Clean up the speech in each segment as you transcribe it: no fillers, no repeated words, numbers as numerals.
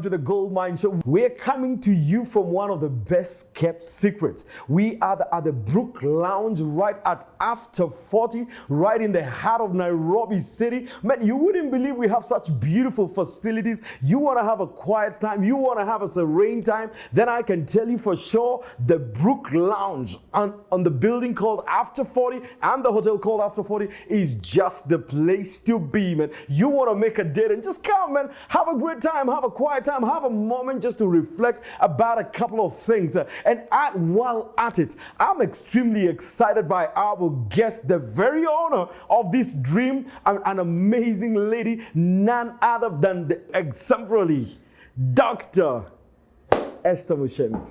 to the Goldmine Show. We're coming to you from one of the best kept secrets. We are at the Brook Lounge right at After 40, right in the heart of Nairobi City. Man, you wouldn't believe we have such beautiful facilities. You want to have a quiet time, you want to have a serene time, then I can tell you for sure the Brook Lounge on the building called After 40 and the hotel called After 40 is just the place to be, man. You want to make a date and just come, man. Have a great time, have a quiet time, have a moment just to reflect about a couple of things. While at it, I'm extremely excited by our guest, the very owner of this dream, an amazing lady, none other than the exemplary Dr. Esther Muchemi.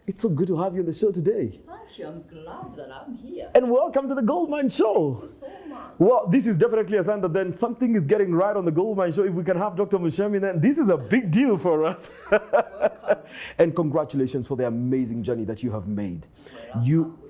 It's so good to have you on the show today. Thank you. I'm glad that I'm here. And welcome to the Goldmine Show. Thank you so much. Well, this is definitely a sign that then something is getting right on the Goldmine Show. If we can have Dr. Muchemi, then this is a big deal for us. Welcome. And congratulations for the amazing journey that you have made.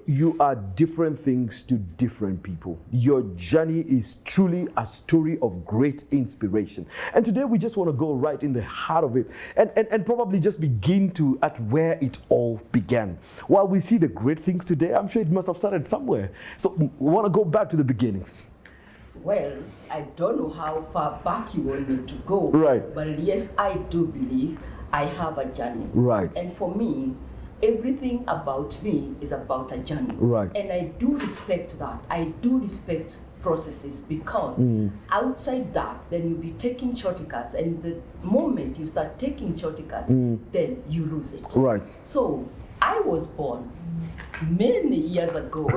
You are different things to different people. Your journey is truly a story of great inspiration. And today we just want to go right in the heart of it and probably just begin at where it all began. While we see the great things today, I'm sure it must have started somewhere. So we want to go back to the beginnings. Well, I don't know how far back you want me to go. Right. But yes, I do believe I have a journey. Right. And for me, everything about me is about a journey. Right. And I do respect that. I do respect processes because outside that, then you'll be taking shortcuts. And the moment you start taking shortcuts, then you lose it. Right. So I was born many years ago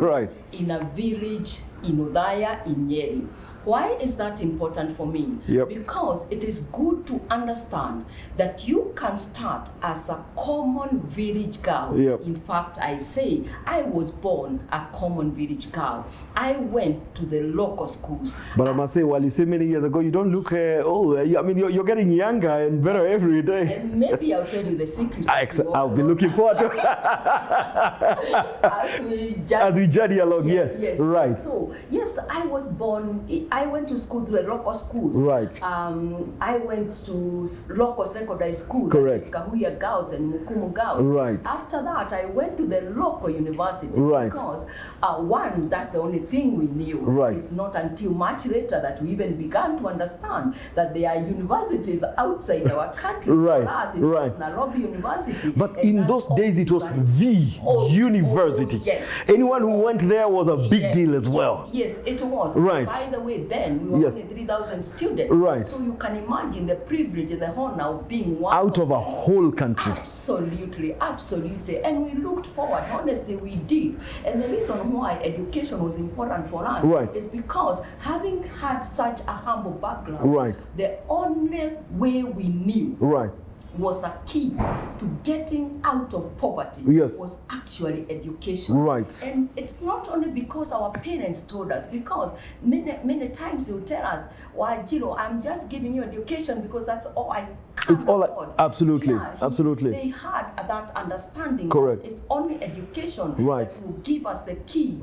in a village in Udaya in Nyeri. Why is that important for me? Yep. Because it is good to understand that you can start as a common village girl. Yep. In fact, I say I was born a common village girl. I went to the local schools. But I must say, while you say many years ago, you don't look old. I mean, you're getting younger and better every day. And maybe I'll tell you the secret. I'll be looking forward to as we journey along. Yes. Right. So, yes, I was born, I went to school to the local schools. Right. I went to local secondary schools. Correct. Kahuya girls and Mukumu girls. Right. After that, I went to the local university. Right. Because, one, that's the only thing we knew. Right. It's not until much later that we even began to understand that there are universities outside our country. Right. For us, it was Nairobi University. But in those days, it was the university. Yes. Anyone who went there was a big deal as well. Yes, it was. Right. By the way, then we were only 3,000 students. Right. So you can imagine the privilege and the honor of being one out of a whole country. Absolutely, absolutely. And we looked forward. Honestly, we did. And the reason why education was important for us is because having had such a humble background, the only way we knew was a key to getting out of poverty was actually education. Right. And it's not only because our parents told us, because many times they will tell us, well, Jiro, I'm just giving you education because that's all I can afford. Absolutely. Absolutely. They had that understanding. Correct. That it's only education that will give us the key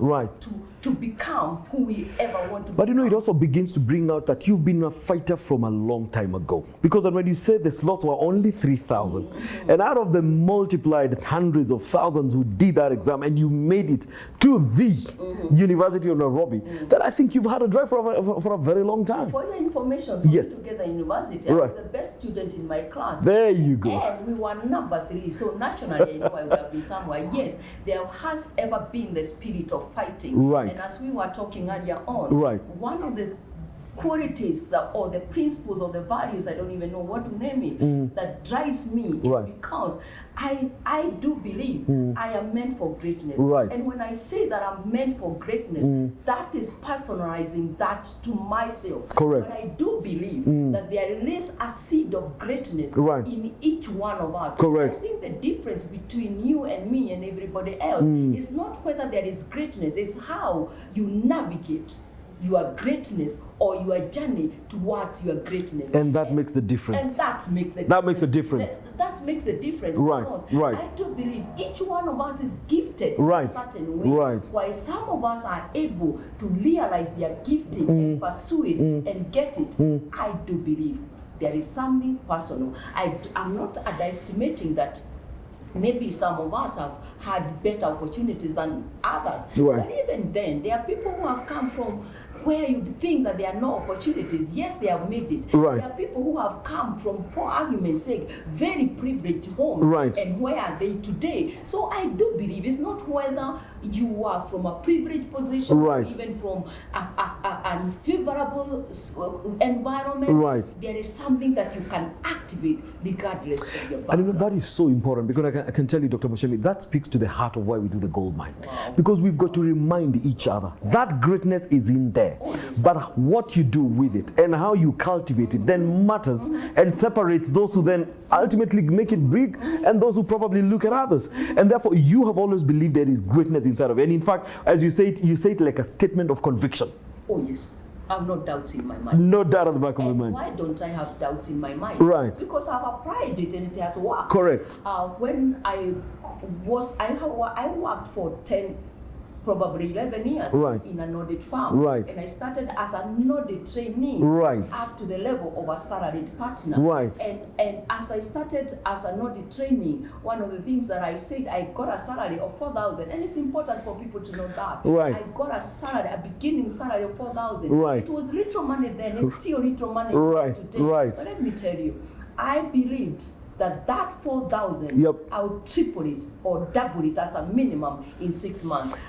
to become who we ever want to be. But you know, it also begins to bring out that you've been a fighter from a long time ago. Because when you say the slots were only 3,000, and out of the multiplied hundreds of thousands who did that exam, and you made it to the University of Nairobi, then I think you've had a drive for a very long time. For your information, put together university, I was the best student in my class. There you go. And we were number 3, so nationally, I know I would have been somewhere. Yes, there has ever been the spirit of fighting. Right. And as we were talking earlier on, one of the qualities or the principles or the values, I don't even know what to name it, that drives me is because I do believe I am meant for greatness. And when I say that I'm meant for greatness, that is personalizing that to myself. Correct. But I do believe that there is a seed of greatness in each one of us. Correct. I think the difference between you and me and everybody else is not whether there is greatness, it's how you navigate your greatness or your journey towards your greatness. And that makes the difference. And that makes a difference. That makes a difference. Right, because right. I do believe each one of us is gifted in a certain way. Right. While some of us are able to realize their gifting and pursue it and get it, I do believe there is something personal. I'm not underestimating that maybe some of us have had better opportunities than others. Right. But even then, there are people who have come from where you think that there are no opportunities. Yes, they have made it. Right. There are people who have come from, for argument's sake, very privileged homes. Right. And where are they today? So I do believe it's not whether you are from a privileged position, right, or even from an unfavorable environment. Right. There is something that you can activate regardless of your background. And you know, that is so important, because I can tell you, Dr. Muchemi, that speaks to the heart of why we do the Goldmine. Wow. Because we've got to remind each other that greatness is in there. Oh, yes. But what you do with it and how you cultivate it then matters and separates those who then ultimately make it big and those who probably look at others. And therefore, you have always believed there is greatness inside of it. And in fact, as you say it like a statement of conviction. Oh, yes. I have no doubts in my mind. No doubt at the back of my mind. Why don't I have doubts in my mind? Right. Because I've applied it and it has worked. Correct. When I worked for probably 11 years, right, in an audit firm. Right. And I started as an audit trainee, right, up to the level of a salaried partner. Right. And as I started as an audit trainee, one of the things that I said, I got a salary of 4,000, and it's important for people to know that. Right. I got a beginning salary of 4,000. Right. It was little money then, it's still little money right, today. Right. But let me tell you, I believed that 4,000, yep, I would triple it or double it as a minimum in 6 months.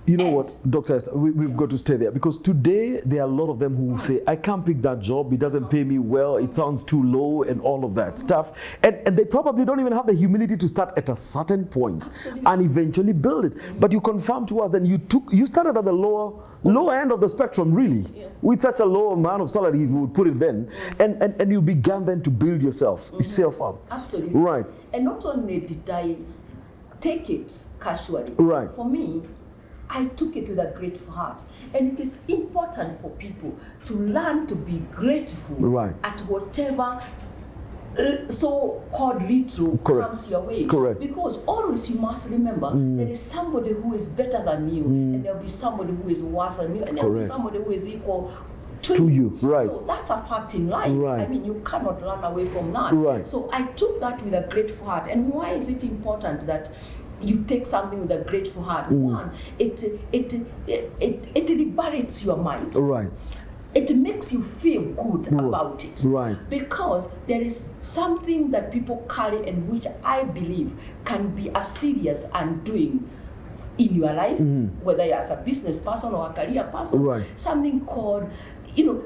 You know what, Dr. Esther, we've got to stay there, because today there are a lot of them who say, I can't pick that job, it doesn't pay me well, it sounds too low, and all of that stuff. And they probably don't even have the humility to start at a certain point. Absolutely. And eventually build it. But you confirmed to us that you started at the lower end of the spectrum, really, with such a low amount of salary, if you would put it then, and you began then to build yourself up. Absolutely. Right. And not only did I take it casually, right, for me, I took it with a grateful heart. And it is important for people to learn to be grateful, right, at whatever so-called little comes your way. Correct. Because always you must remember, there is somebody who is better than you, and there will be somebody who is worse than you, and there will be somebody who is equal to you. Right. So that's a fact in life. Right. I mean, you cannot run away from that. Right. So I took that with a grateful heart. And why is it important that you take something with a grateful heart? One, it liberates your mind. Right. It makes you feel good about it. Right. Because there is something that people carry, and which I believe can be as serious and doing in your life, whether you're as a business person or a career person. Right. Something called,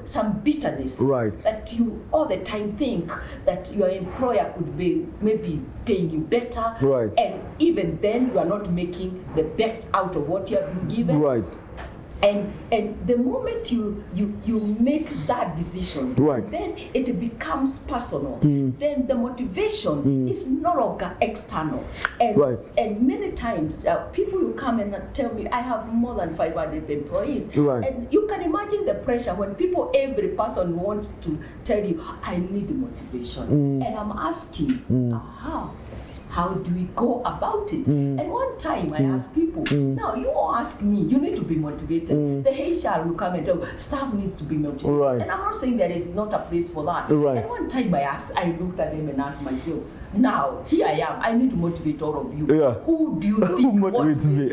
some bitterness. Right. That you all the time think that your employer could be maybe paying you better. Right. And even then you are not making the best out of what you have been given. Right. And the moment you make that decision, right, then it becomes personal. Then the motivation is no longer external. And, right, and many times people will come and tell me, I have more than 500 employees. Right. And you can imagine the pressure when every person wants to tell you, I need motivation. And I'm asking, how do we go about it? And one time I asked people, now you ask me, you need to be motivated. The HR will come and tell, staff needs to be motivated. Right. And I'm not saying there is not a place for that. Right. And one time I looked at them and asked myself, now here I am, I need to motivate all of you. Yeah. Who do you think motivates me?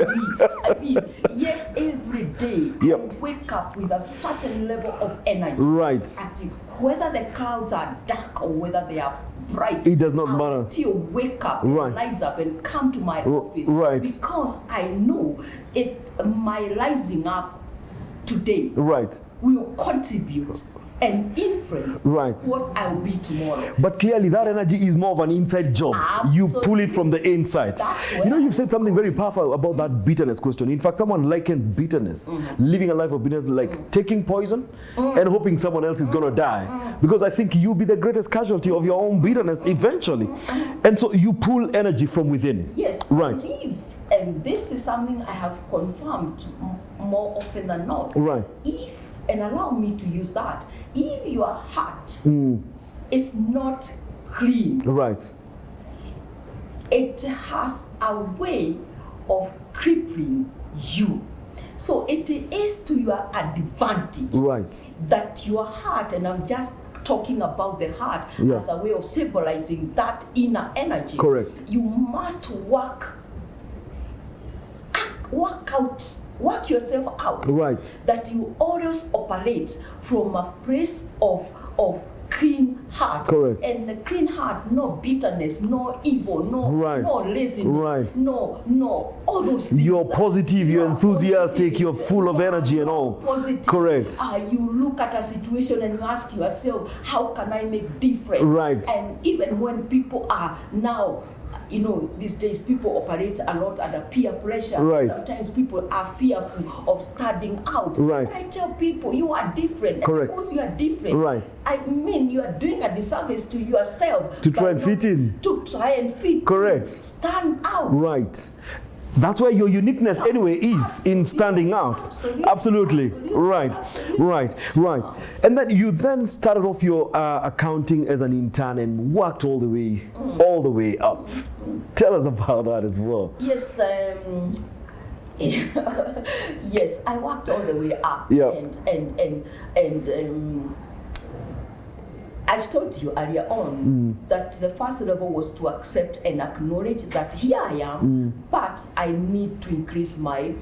I mean, yet every day I wake up with a certain level of energy. Right. Whether the clouds are dark or whether they are bright, it does not matter. Still wake up, rise up, and come to my office, because I know my rising up today will contribute and influence what I'll be tomorrow. But clearly that energy is more of an inside job. Absolutely. You pull it from the inside. You've said something very powerful about that bitterness question. In fact, someone likens bitterness, living a life of bitterness, like taking poison and hoping someone else is going to die. Because I think you'll be the greatest casualty of your own bitterness eventually. And so you pull energy from within. Yes. Right. And this is something I have confirmed more often than not. Right. And allow me to use that, if your heart is not clean, right, it has a way of crippling you. So it is to your advantage that your heart, and I'm just talking about the heart as a way of symbolizing that inner energy. Correct. You must work yourself out. Right. That you always operate from a place of clean heart. Correct. And the clean heart, no bitterness, no evil, no laziness, no all those things. You're positive, you're enthusiastic, you're full of energy and all. Positive. Correct. You look at a situation and you ask yourself, how can I make difference? Right. And even when people are now, these days people operate a lot under peer pressure. Right. Sometimes people are fearful of standing out. Right. And I tell people, you are different. Correct. And because you are different, right. I mean, you are doing a disservice to yourself. To try and fit in. To try and fit. Correct. Stand out. Right. That's where your uniqueness anyway is, in standing out. Absolutely. Right. And then you then started off your accounting as an intern and worked all the way up. Tell us about that as well. Yes, yes, I worked all the way up. Yeah. And I told you earlier on that the first level was to accept and acknowledge that here I am, but I need to increase my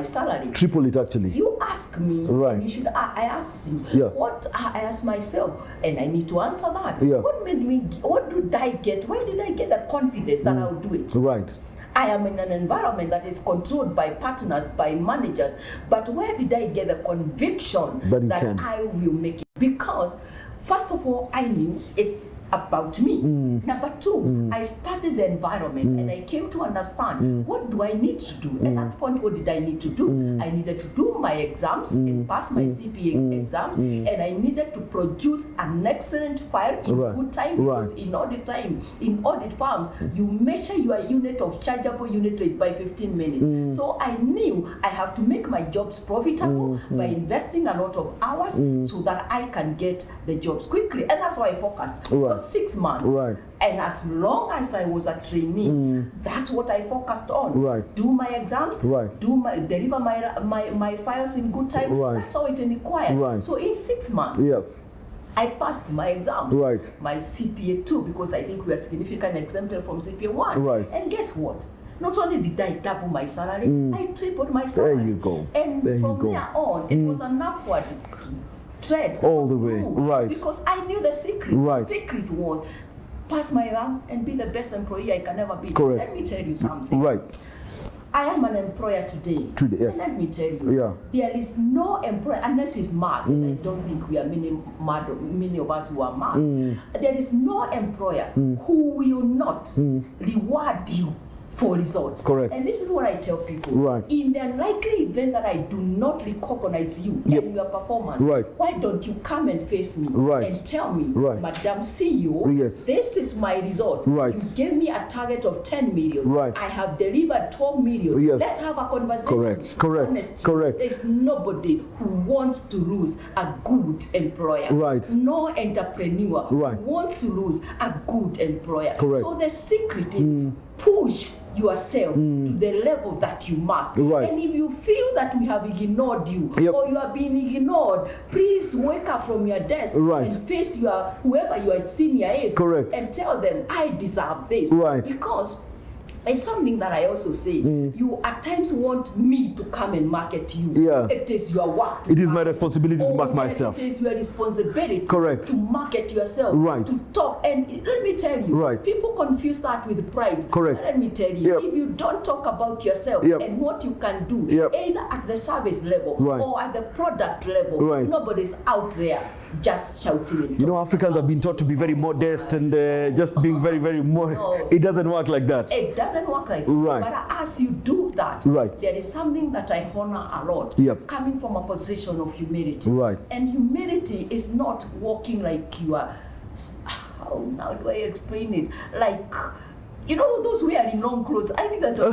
salary. Triple it, actually. You ask me, right. You should. I ask you. Yeah. What I ask myself, and I need to answer that. Yeah. What made me? What did I get? Where did I get the confidence that I'll do it? Right. I am in an environment that is controlled by partners, by managers. But where did I get the conviction that I will make it? Because first of all, I knew it's about me. Number two, I studied the environment and I came to understand what do I need to do. At that point, what did I need to do? I needed to do my exams and pass my CPA exams, and I needed to produce an excellent file in good time, because in audit firms, you measure your unit of chargeable unit rate by 15 minutes. So I knew I have to make my jobs profitable by investing a lot of hours so that I can get the jobs quickly. And that's why I focused for 6 months. Right. And as long as I was a trainee, that's what I focused on. Right. Do my exams, deliver my files in good time. Right. That's all it required. Right. So in 6 months, I passed my exams, my CPA 2, because I think we are significant exempted from CPA 1. Right. And guess what? Not only did I double my salary, I tripled my salary. There you go. And from there on, it was an upward trend all the way. Right. Because I knew the secret. Right. The secret was pass my exam and be the best employee I can ever be. Correct. Let me tell you something. Right. I am an employer today. Yes. And let me tell you, there is no employer, unless he's mad, and I don't think we are many of us who are mad. There is no employer who will not reward you for results. Correct. And this is what I tell people. Right. In the unlikely event that I do not recognize you and your performance, why don't you come and face me and tell me, Madam CEO, this is my result. You gave me a target of 10 million. I have delivered 12 million. Let's have a conversation. Correct. There's nobody who wants to lose a good employer. No entrepreneur wants to lose a good employer. So the secret is push yourself to the level that you must. And if you feel that we have ignored you or you are being ignored, please wake up from your desk and face whoever your senior is and tell them, I deserve this. Because it's something that I also say. You at times want me to come and market you. It is your work. It is my responsibility to market myself. It is your responsibility to market yourself, to talk. And let me tell you, people confuse that with pride. Let me tell you, if you don't talk about yourself and what you can do, either at the service level or at the product level, nobody's out there just shouting. You know, Africans have been taught to be very modest and just being very, very modest. It doesn't work like that. It doesn't work like that. But as you do that, there is something that I honor a lot, coming from a position of humility. And humility is not walking like you are, how now do I explain it? Like, you know, those wearing long clothes. I think that's a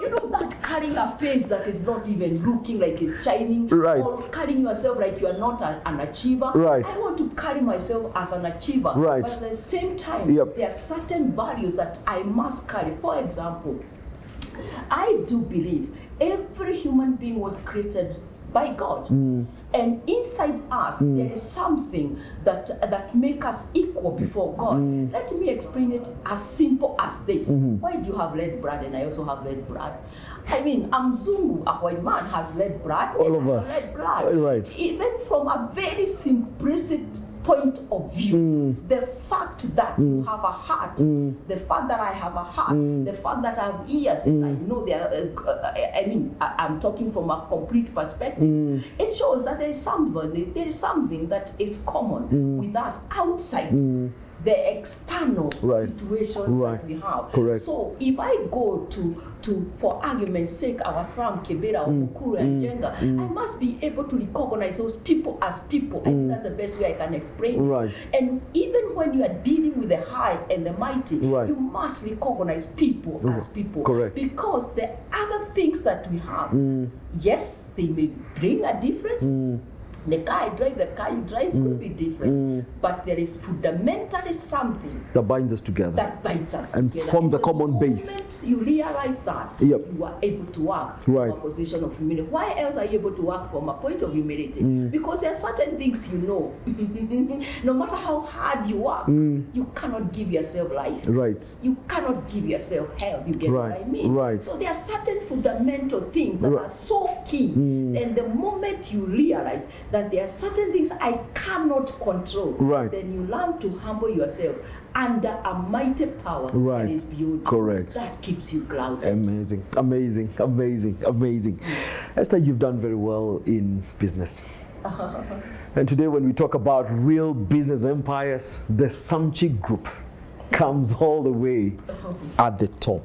you know, that carrying a face that is not even looking like it's shining, or carrying yourself like you are not an achiever. I want to carry myself as an achiever, but at the same time, there are certain values that I must carry. For example, I do believe every human being was created by God. And inside us, there is something that make us equal before God. Let me explain it as simple as this. Why do you have red blood and I also have red blood? I mean, I'm Zungu, a white man has red blood. All of us. Red blood. Right. Even from a very simplistic point of view, the fact that you have a heart, the fact that I have a heart, the fact that I have ears, and I know they are, I'm talking from a complete perspective. It shows that there is something that is common with us outside the external situations that we have. Correct. So if I go to for argument's sake, our Sram, Kebera, Mukuru, and Jenga, I must be able to recognize those people as people. I think that's the best way I can explain it. And even when you are dealing with the high and the mighty, you must recognize people as people. Correct. Because the other things that we have, yes, they may bring a difference. The car I drive, the car you drive could be different, but there is fundamentally something that binds us together. That binds us and together. forms a common base. The moment you realize that, you are able to work from a position of humility. Why else are you able to work from a point of humility? Because there are certain things you know. No matter how hard you work, you cannot give yourself life. Right. You cannot give yourself health. You get what I mean? Right. So there are certain fundamental things that are so key. And the moment you realize that there are certain things I cannot control, then you learn to humble yourself under a mighty power that is beyond. Correct. That keeps you grounded. Amazing, amazing, amazing, amazing. Esther, you've done very well in business. And today when we talk about real business empires, the Samchi group comes all the way at the top.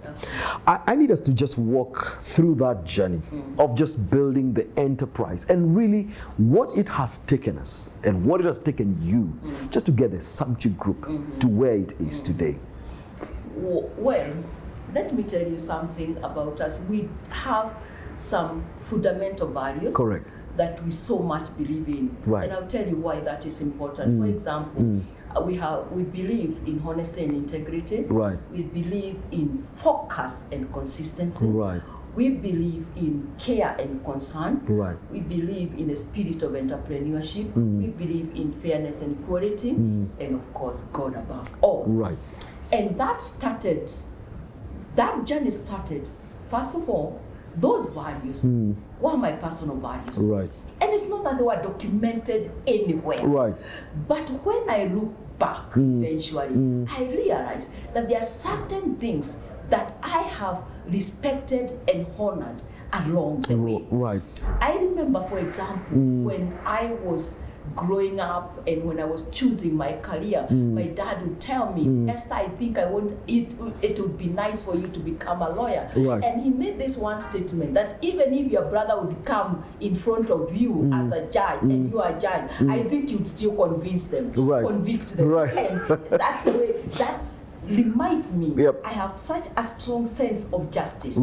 I need us to just walk through that journey of just building the enterprise and really what it has taken us and what it has taken you just to get the Samchi group to where it is today. Well, let me tell you something about us. We have some fundamental values. Correct. That we so much believe in. And I'll tell you why that is important. For example, we believe in honesty and integrity. We believe in focus and consistency. We believe in care and concern. We believe in a spirit of entrepreneurship. We believe in fairness and equality. And of course, God above all. And that journey started, first of all, those values were my personal values. And it's not that they were documented anywhere. But when I look back eventually, I realized that there are certain things that I have respected and honored along the way. I remember, for example, when I was growing up and when I was choosing my career, my dad would tell me, Esther, I think it would be nice for you to become a lawyer. And he made this one statement that even if your brother would come in front of you as a judge and you are a judge, I think you'd still convince them, convict them. And that's the way, that reminds me, I have such a strong sense of justice.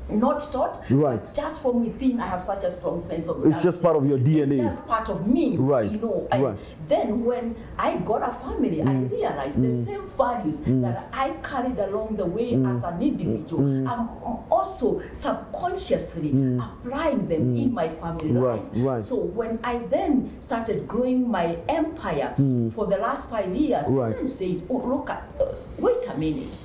Not taught, but just from within, I have such a strong sense of justice. It's just part of your DNA. It's just part of me, you know. Then when I got a family, I realized the same values that I carried along the way as an individual, I'm also subconsciously applying them in my family life. So when I then started growing my empire for the last 5 years, I then said, oh, look, wait a minute.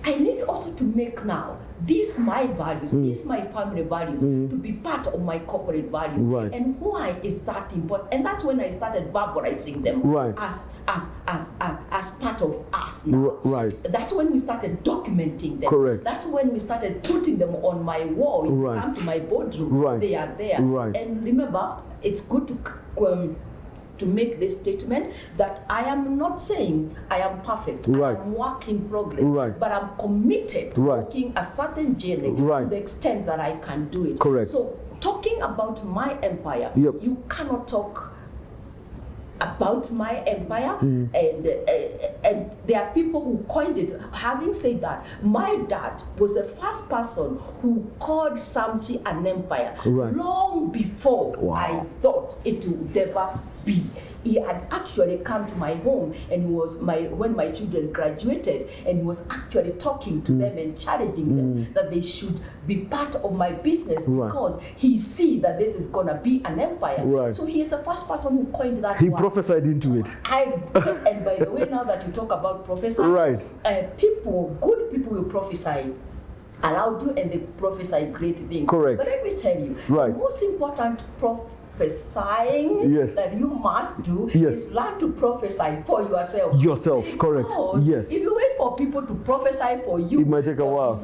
I need also to make now these my values, these my family values, to be part of my corporate values. And why is that important? And that's when I started verbalizing them as part of us now. That's when we started documenting them. That's when we started putting them on my wall. If you come to my boardroom, they are there. And remember, it's good to make this statement that I am not saying I am perfect. I am work in progress. But I'm committed to walking a certain journey to the extent that I can do it. So talking about my empire, you cannot talk about my empire, and there are people who coined it. Having said that, my dad was the first person who called Samchi an empire long before I thought it would ever be. He had actually come to my home, and when my children graduated, and he was actually talking to them and challenging them that they should be part of my business because he see that this is gonna be an empire. So he is the first person who coined that. He prophesied into it. And by the way, now that you talk about prophecy, good people will prophesy aloud you, and they prophesy great things. Correct. But let me tell you, the most important prophesying that you must do is learn to prophesy for yourself. Yourself, correct. Yes. If you wait for people to prophesy for you, it might take a while.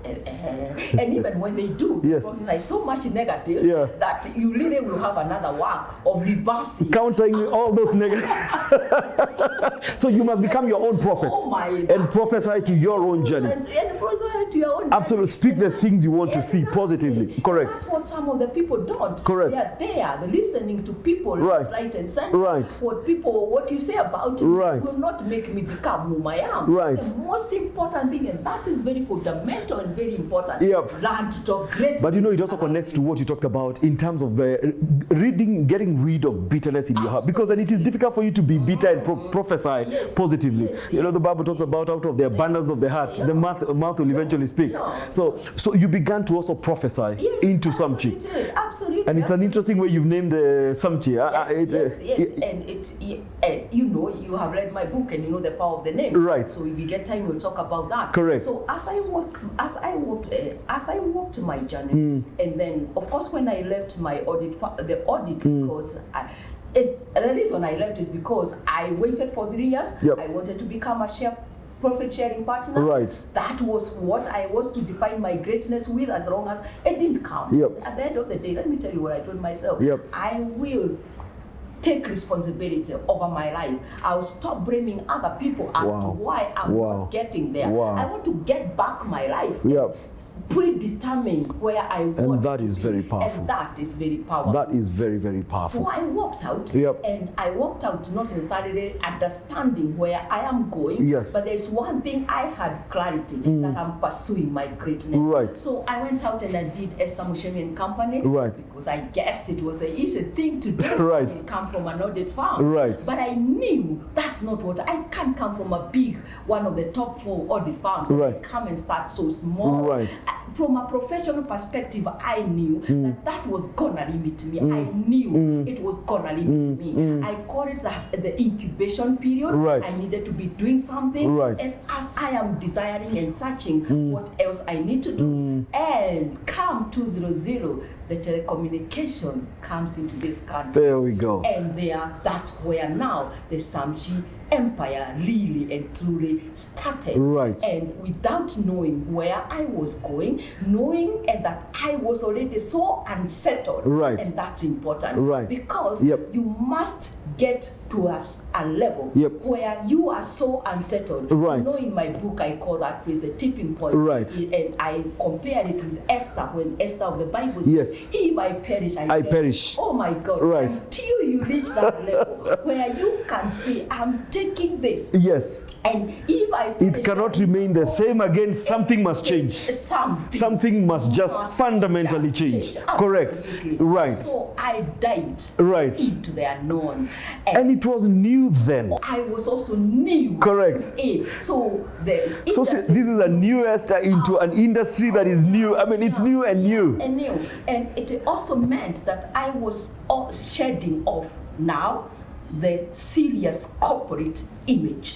And even when they do, prophesy so much negatives that you really will have another work of reversing. Countering all those negatives. So you must become your own prophet and prophesy to your own journey. And prophesy to your own Absolutely. Speak the things you want to see positively. Correct. And that's what some of the people don't. Correct. They are there, they're listening to people right and center. What you say about me will not make me become whom I am. The most important thing, and that is very fundamental and very important, learn to talk great. But you know, it also connects to what you talked about in terms of getting rid of bitterness in your heart, because then it is difficult for you to be bitter and prophesy positively. You know, the Bible talks about out of the abundance of the heart, the mouth will eventually speak. So you began to also prophesy into Samchi. Absolutely. And it's an interesting way you've named Samchi. And you know, you have read my book and you know the power of the name. So if we get time, we'll talk about that. Correct. So as I walked my journey, and then of course when I left my audit, because the reason I left is because I waited for 3 years. I wanted to become a profit sharing partner. That was what I was to define my greatness with, as long as it didn't come. At the end of the day, let me tell you what I told myself. I will take responsibility over my life. I'll stop blaming other people as to why I'm not getting there. I want to get back my life. Predetermine where I want. And that is very powerful. And that is very powerful. That is very, very powerful. So I walked out, and I walked out not necessarily understanding where I am going, but there's one thing I had clarity that I'm pursuing my greatness. So I went out and I did Esther Muchemi and Company because I guess it was an easy thing to do and come from an audit firm. But I knew that's not what I can't come from a big one of the top 4 audit firms and come and start so small. From a professional perspective, I knew that was gonna limit me. I knew it was gonna limit me. I call it the incubation period. I needed to be doing something, and as I am desiring and searching what else I need to do, and come 200, the telecommunication comes into this country. There we go. And that's where now the Samchi empire really and truly started. And without knowing where I was going, knowing and that I was already so unsettled. And that's important. Because you must get to a level where you are so unsettled. You know, in my book I call that place the tipping point. And I compare it with Esther, when Esther of the Bible says, if I perish, I perish. Oh my God. Until you reach that level where you can say, I'm taking this. And if I perish, it cannot remain the same again. Something must change. Something must just fundamentally change. Correct. So I dived into the unknown. And it was new then. I was also new. Correct. So this is a new Esther into an industry that is new. I mean, it's new and new. And it also meant that I was shedding off now the serious corporate image.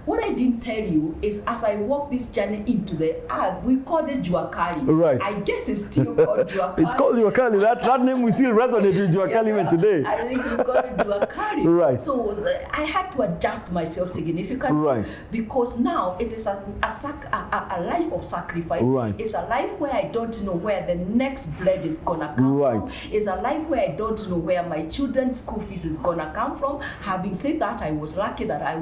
What I didn't tell you is, as I walk this journey into the earth, we call it Juakali. I guess it's still called Juakali. It's called Juakali. That name we still resonate with Juakali even today. I think we call it Juakali. So I had to adjust myself significantly because now it is a life of sacrifice. It's a life where I don't know where the next bread is gonna come from. It's a life where I don't know where my children's school fees is gonna come from. Having said that, I was lucky that I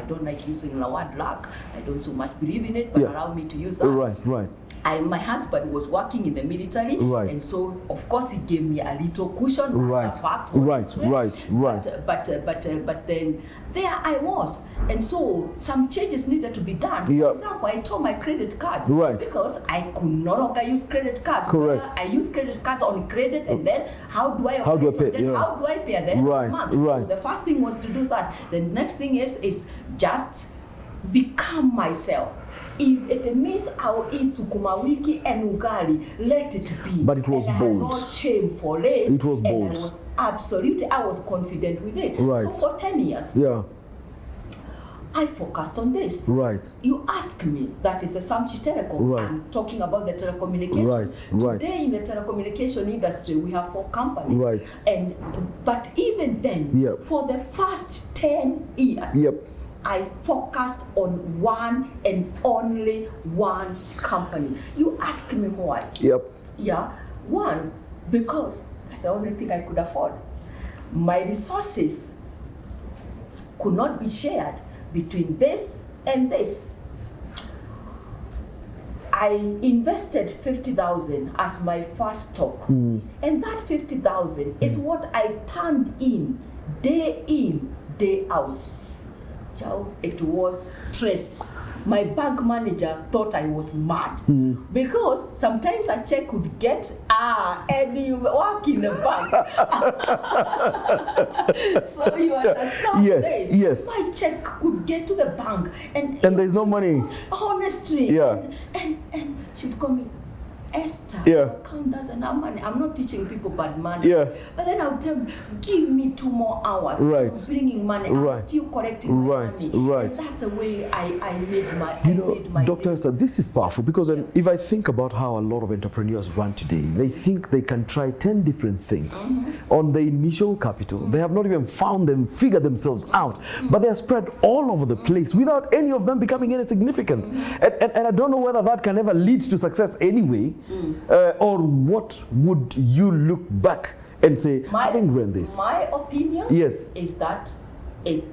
don't like using the word luck. I don't so much believe in it, but allow me to use that. my husband was working in the military, right. and so of course he gave me a little cushion right. as a fact. Right. But then there I was, and so some changes needed to be done. Yep. For example, I told my credit cards because I could no longer use credit cards. Correct. I use credit cards on credit, and then how do I pay? How do I pay then? Right. Month? Right. So the first thing was to do that. The next thing is just become myself. If it means I'll eat sukuma wiki and ugali, let it be. But it was and bold. I had no shame for it. It was bold. And I was confident with it. Right. So for 10 years, I focused on this. Right. You ask me, that is a Samchi Telecom. Right. I'm talking about the telecommunication. Right. Today in the telecommunication industry, we have 4 companies. Right. But even then, for the first 10 years, I focused on one and only one company. You ask me why? One, because that's the only thing I could afford. My resources could not be shared between this and this. I invested 50,000 as my first stock, and that 50,000 is what I turned in, day out. Njau, it was stress. My bank manager thought I was mad because sometimes a check would get and you work in the bank. So you understand this? Yes. My check could get to the bank and there's no money. Honestly. And she would call me, Esther, your account doesn't have money. I'm not teaching people bad money. But then I'll tell them, give me 2 more hours. Right. I'm bringing money. I'm still collecting my money. And that's the way I made my Dr. Esther, this is powerful because if I think about how a lot of entrepreneurs run today, they think they can try 10 different things on the initial capital. They have not even found them, figured themselves out, but they are spread all over the place without any of them becoming any significant. And I don't know whether that can ever lead to success anyway. Or what would you look back and say, having read this? My opinion is that it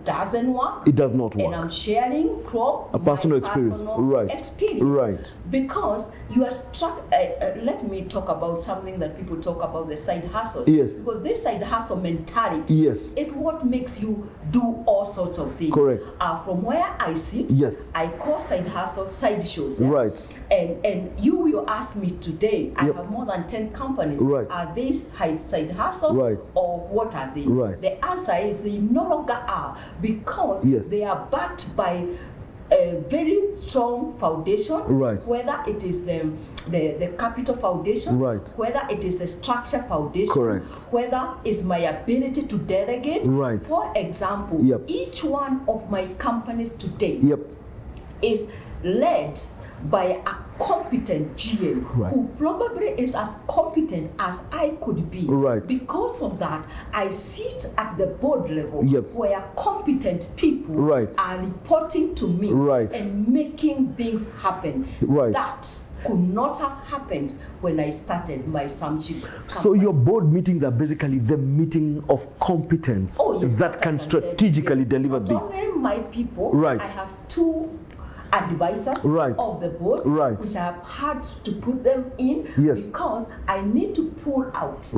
doesn't work. It does not work. And I'm sharing from a personal experience. Right. Because you are struck. Let me talk about something that people talk about, the side hustles. Yes. Because this side hustle mentality is what makes you do all sorts of things. Correct. From where I sit, I call side hustle side shows. Right. And you will ask me today, I have more than 10 companies. Right. Are these side hustles? Right. Or what are they? Right. The answer is they no longer are, because they are backed by a very strong foundation, whether it is the capital foundation, whether it is the structure foundation, whether it's my ability to delegate. For example, each one of my companies today is led by a competent GM who probably is as competent as I could be. Because of that, I sit at the board level where competent people are reporting to me and making things happen. That could not have happened when I started my Samchi company. So your board meetings are basically the meeting of competence that can strategically deliver this. My people, I have 2 advisors of the board, which I have had to put them in because I need to pull out.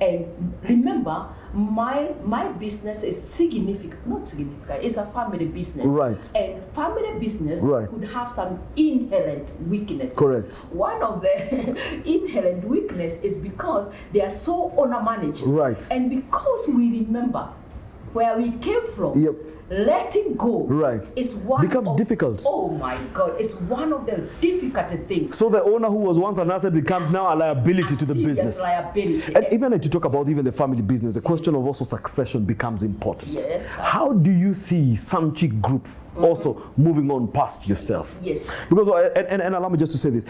And remember, my business is not significant. It's a family business. And family business could have some inherent weaknesses. One of the inherent weakness is because they are so owner managed. And because we remember where we came from, letting go is one becomes difficult. Oh my God, it's one of the difficult things. So the owner who was once an asset becomes now a liability to the business. Liability. And even to talk about even the family business, the question of also succession becomes important. How do you see Samchi Group also moving on past yourself? Because and allow me just to say this,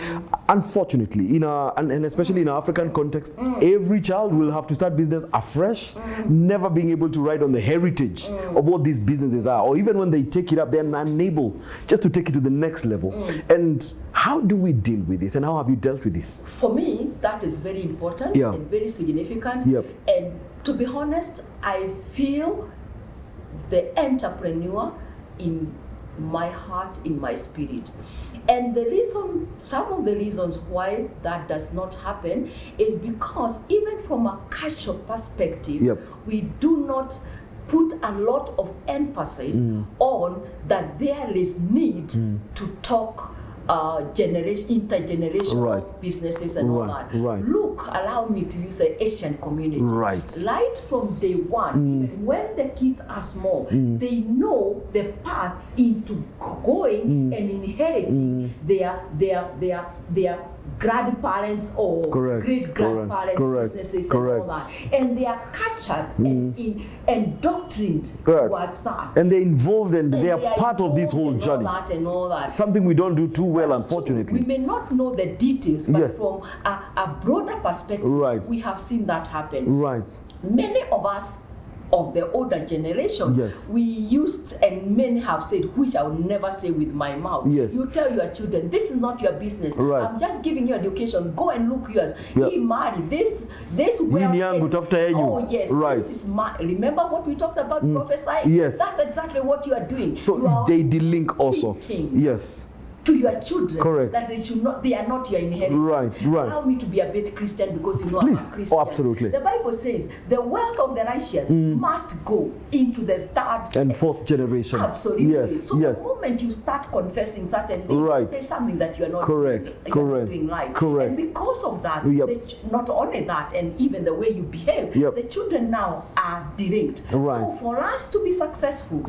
unfortunately, and especially in our African context, every child will have to start business afresh, never being able to ride on the heritage of what these businesses are, or even when they take it up, they're unable just to take it to the next level. And how do we deal with this, and how have you dealt with this? For me, that is very important and very significant. And to be honest, I feel the entrepreneur in my heart, in my spirit. And the reason, some of the reasons why that does not happen is because even from a cultural perspective, we do not put a lot of emphasis on that there is need to talk intergenerational businesses and all that. Look, allow me to use the Asian community. Right from day one, even when the kids are small, they know the path into going and inheriting their grandparents or great-grandparents' businesses and all that. And they are captured and doctrined towards that. And they're involved and they are part of this whole journey. And all that. Something we don't do too well, unfortunately. We may not know the details, but from a broader perspective, we have seen that happen. Many of us of the older generation, we used, and many have said, which I will never say with my mouth. You tell your children, this is not your business. I'm just giving you education. Go and look yours. He married this well. Oh yes, this is remember what we talked about prophesying? That's exactly what you are doing. So they delink also. To your children, that they are not your inheritance. Allow me to be a bit Christian because you know I'm a Christian. Oh, absolutely. The Bible says the wealth of the righteous must go into the third and fourth generation. Absolutely. So the moment you start confessing certain things, there's something that you are not doing right. And because of that, not only that, and even the way you behave, the children now are delinked. So for us to be successful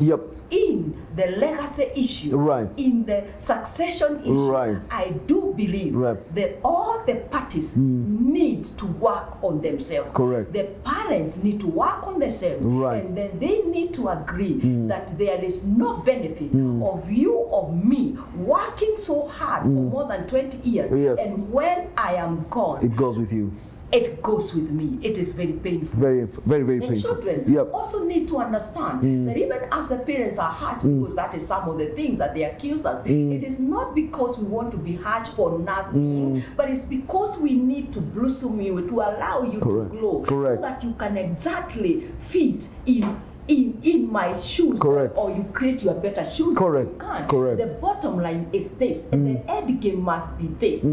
in the legacy issue, in the succession issue, I do believe that all the parties need to work on themselves. The parents need to work on themselves, and then they need to agree that there is no benefit of you or me working so hard for more than 20 years, and when I am gone, it goes with you. It goes with me. It is very painful. Very painful. The children also need to understand that even as the parents are harsh, because that is some of the things that they accuse us, it is not because we want to be harsh for nothing, but it's because we need to blossom you, to allow you to glow, so that you can exactly fit in my shoes, or you create your better shoes. You can. The bottom line is this, and the end game must be this,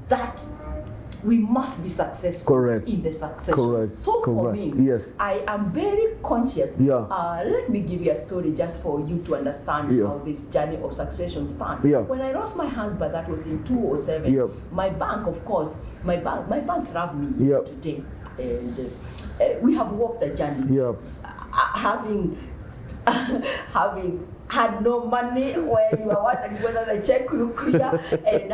that we must be successful in the succession. So for me, I am very conscious. Let me give you a story just for you to understand how this journey of succession starts. When I lost my husband, that was in 2007. My bank, of course, my banks love me today, and we have walked the journey. Having had no money, where you are wondering whether the check will clear, and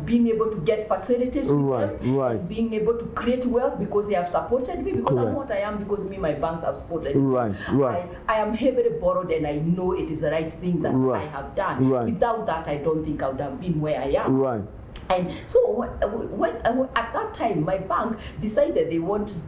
being able to get facilities with them, and being able to create wealth because they have supported me, because I'm what I am because my banks have supported me. I am heavily borrowed, and I know it is the right thing that I have done. Without that, I don't think I would have been where I am. And so when at that time, my bank decided they wanted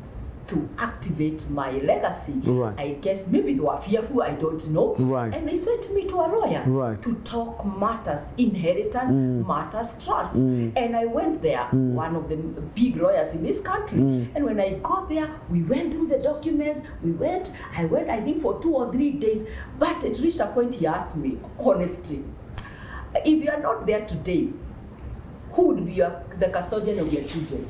to activate my legacy. I guess maybe they were fearful, I don't know. And they sent me to a lawyer to talk matters, inheritance, matters, trust. And I went there, one of the big lawyers in this country. And when I got there, we went through the documents. I went, I think, for 2 or 3 days. But it reached a point he asked me, honestly, if you are not there today, who would be the custodian of your children?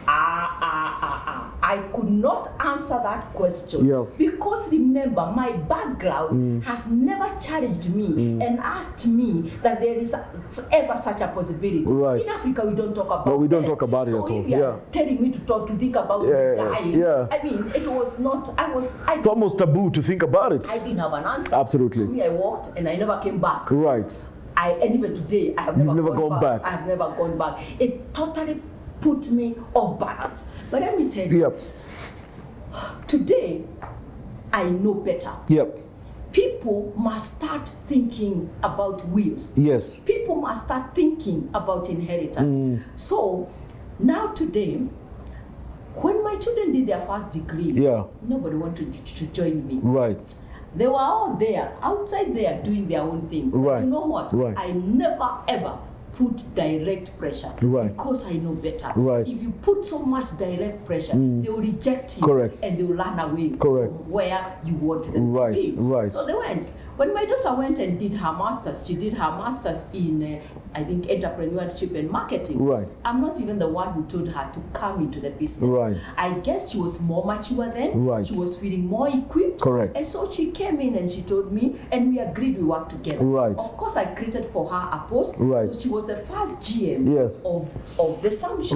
I could not answer that question because remember, my background has never challenged me and asked me that there is ever such a possibility. In Africa, we don't talk about it. We don't talk about it at all. Telling me to think about dying. I mean, it was not. It's almost taboo to think about it. I didn't have an answer. Absolutely. Me, I walked and I never came back. And even today, I have never gone back. I have never gone back. It totally put me off balance. But let me tell you, today I know better. People must start thinking about wills. People must start thinking about inheritance. So now today, when my children did their first degree, nobody wanted to join me. They were all there, outside there, doing their own thing. You know what? I never ever put direct pressure because I know better. If you put so much direct pressure, they will reject you and they will run away from where you want them to be. So they went. When my daughter went and did her master's, she did her master's in, I think, entrepreneurship and marketing. I'm not even the one who told her to come into the business. I guess she was more mature then. She was feeling more equipped. And so she came in and she told me, and we agreed we work together. Of course, I created for her a post. So she was the first GM of the Samchi.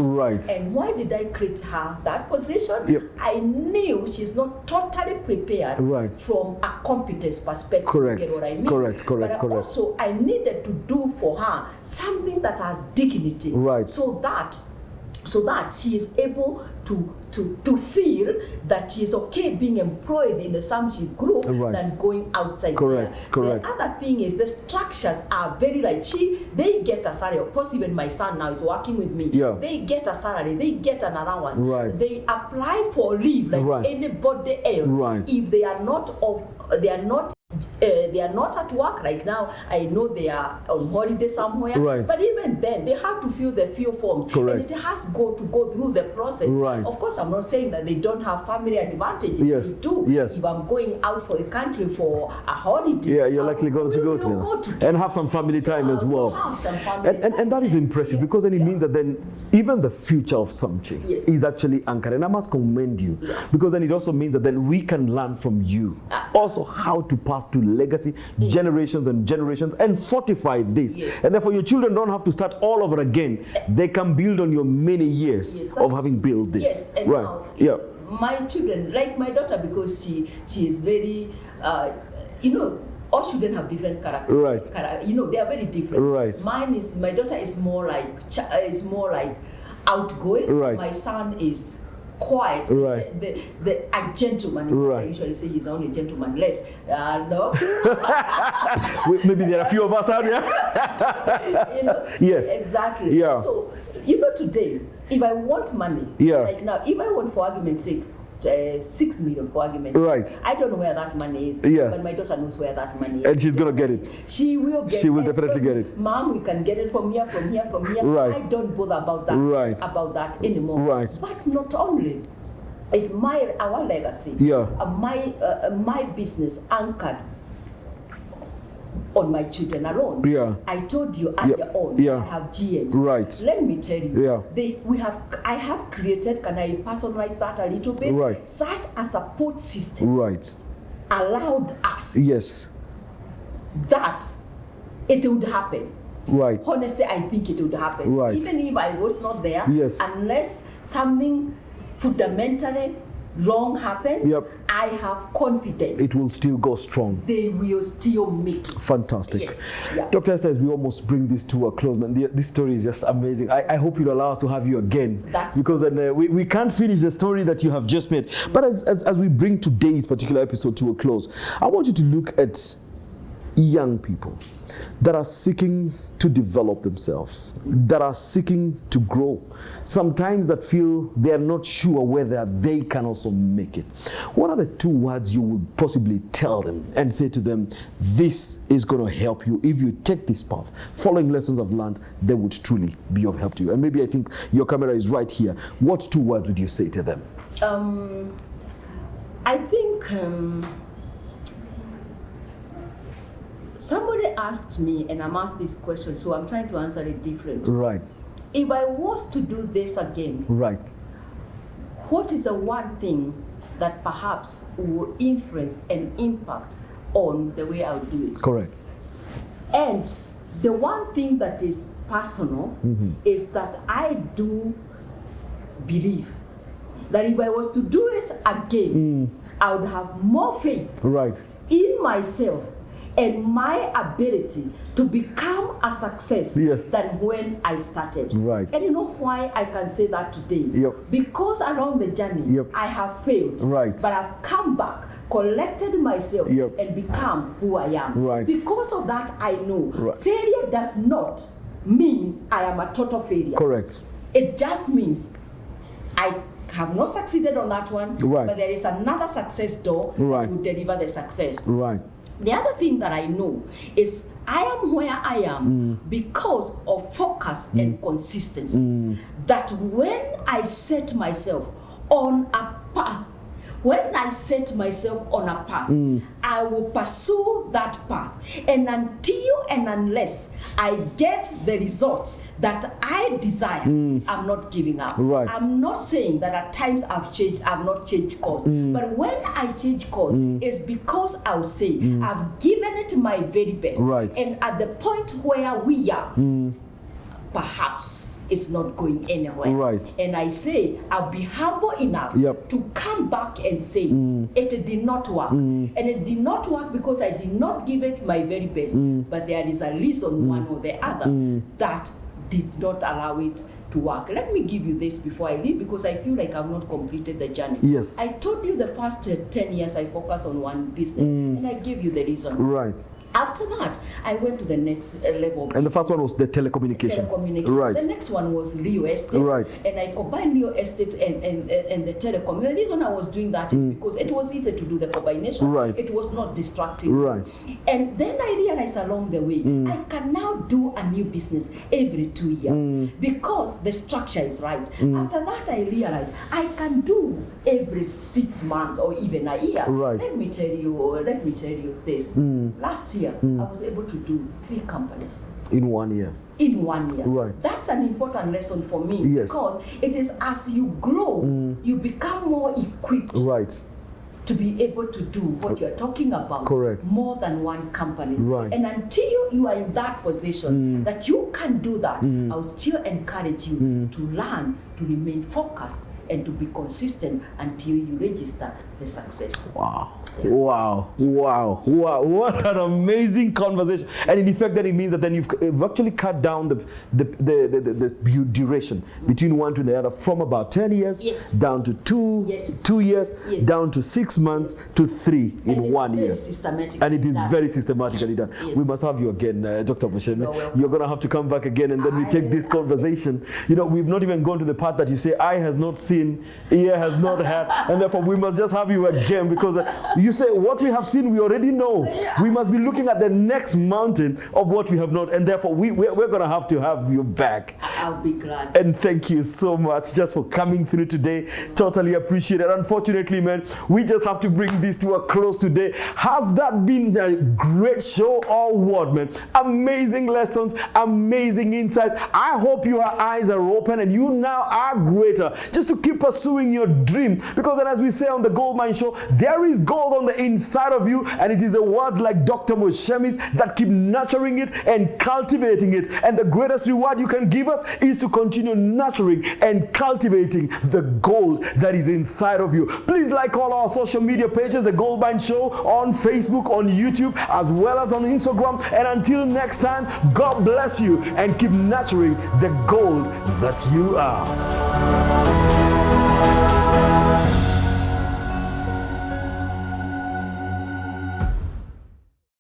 And why did I create her that position? I knew she's not totally prepared from a competence perspective. Get what I mean? But also, I needed to do for her something that has dignity, so that she is able to feel that she is okay being employed in the Samchi group than going outside there. The other thing is the structures are very they get a salary. Of course, even my son now is working with me. They get a salary, they get an allowance. They apply for leave like anybody else. If they are not at work right now, I know they are on holiday somewhere, but even then they have to fill the few forms and it has to go through the process. Of course, I'm not saying that they don't have family advantages. They do. If I'm going out for the country for a holiday, you're likely going to go to and have some family time as well. And that is impressive because then it means that then even the future of Samchi is actually anchored. And I must commend you because then it also means that then we can learn from you also how to pass to legacy generations and generations and fortify this. And therefore your children don't have to start all over again. They can build on your many years of having built this. And now, my children, like my daughter, because she is very, all children have different characters. They are very different. My daughter is more like outgoing. My son is quiet, a gentleman. I usually say he's the only gentleman left. No. Maybe there are a few of us out here. Yes. Exactly. So, today, if I want money, like now, if I want, for argument's sake, 6 million for argument's sake, I don't know where that money is, but my daughter knows where that money is. And she's going to get it. She will get it. She will definitely get it. Mom, we can get it from here. I don't bother about that anymore. But not only is our legacy, my business anchored on my children alone. I told you earlier on, I have GMs. Let me tell you, I have created, can I personalize that a little bit? Such a support system allowed us that it would happen. Honestly, I think it would happen. Even if I was not there, unless something fundamentally wrong happens, I have confidence it will still go strong. They will still make it. Fantastic. Dr. Esther, as we almost bring this to a close, man, this story is just amazing. I hope you'll allow us to have you again, because then we can't finish the story that you have just made. But as we bring today's particular episode to a close, I want you to look at young people that are seeking to develop themselves, that are seeking to grow, sometimes that feel they are not sure whether they can also make it. What are the 2 words you would possibly tell them and say to them, this is going to help you if you take this path, following lessons I've learned, they would truly be of help to you? And maybe I think your camera is right here. What 2 words would you say to them? I think somebody asked me, and I'm asked this question, so I'm trying to answer it differently. If I was to do this again, what is the one thing that perhaps will influence and impact on the way I'll do it? And the one thing that is personal is that I do believe that if I was to do it again, I would have more faith in myself and my ability to become a success than when I started. And you know why I can say that today? Because along the journey, I have failed, but I've come back, collected myself, and become who I am. Because of that, I know failure does not mean I am a total failure. It just means I have not succeeded on that one, but there is another success door that will deliver the success. The other thing that I know is I am where I am because of focus and consistency. That when I set myself on a path, I will pursue that path. And until and unless I get the results that I desire, I'm not giving up. Right. I'm not saying that at times I've not changed course. But when I change course, it's because I'll say I've given it my very best. Right. And at the point where we are, perhaps it's not going anywhere. Right. And I say, I'll be humble enough to come back and say, it did not work. And it did not work because I did not give it my very best. But there is a reason, one or the other, that did not allow it to work. Let me give you this before I leave, because I feel like I've not completed the journey. Yes. I told you the first 10 years I focused on one business, and I gave you the reason. Right. After that, I went to the next level. And the first one was the telecommunication. Right. The next one was real estate. Right. And I combined real estate and the telecom. The reason I was doing that is because it was easy to do the combination. Right. It was not distracting. Right. And then I realized along the way, I can now do a new business every 2 years because the structure is right. After that, I realized I can do every 6 months or even a year. Right. Let me tell you this. Last year, I was able to do 3 companies. In 1 year. In 1 year. Right. That's an important lesson for me. Yes. Because it is as you grow, you become more equipped. Right. To be able to do what you're talking about. Correct. More than one company. Right. And until you are in that position that you can do that, I will still encourage you to learn to remain focused and to be consistent until you register the success. Wow. Yeah. Wow. What an amazing conversation. And in effect, then it means that then you've actually cut down the duration between one to the other from about 10 years down to 2 years, down to 6 months to 3 in 1 year. And it is very systematically done. We must have you again, Dr. Muchemi. You're going to have to come back again, and then we take this conversation. You know, we've not even gone to the part that you say, eye has not seen, ear has not heard, and therefore we must just have you again, because you say what we have seen we already know. We must be looking at the next mountain of what we have not, and therefore we're going to have you back. I'll be glad. And thank you so much just for coming through today. Totally appreciate it. Unfortunately, man, we just have to bring this to a close today. Has that been a great show or what, man? Amazing lessons, amazing insights. I hope your eyes are open and you now are greater just to keep pursuing your dream, because then, as we say on the Goldmine show, there is gold on the inside of you, and it is the words like Dr. Muchemi's that keep nurturing it and cultivating it. And the greatest reward you can give us is to continue nurturing and cultivating the gold that is inside of you. Please like all our social media pages, the Goldmine Show, on Facebook, on YouTube, as well as on Instagram. And until next time, God bless you and keep nurturing the gold that you are.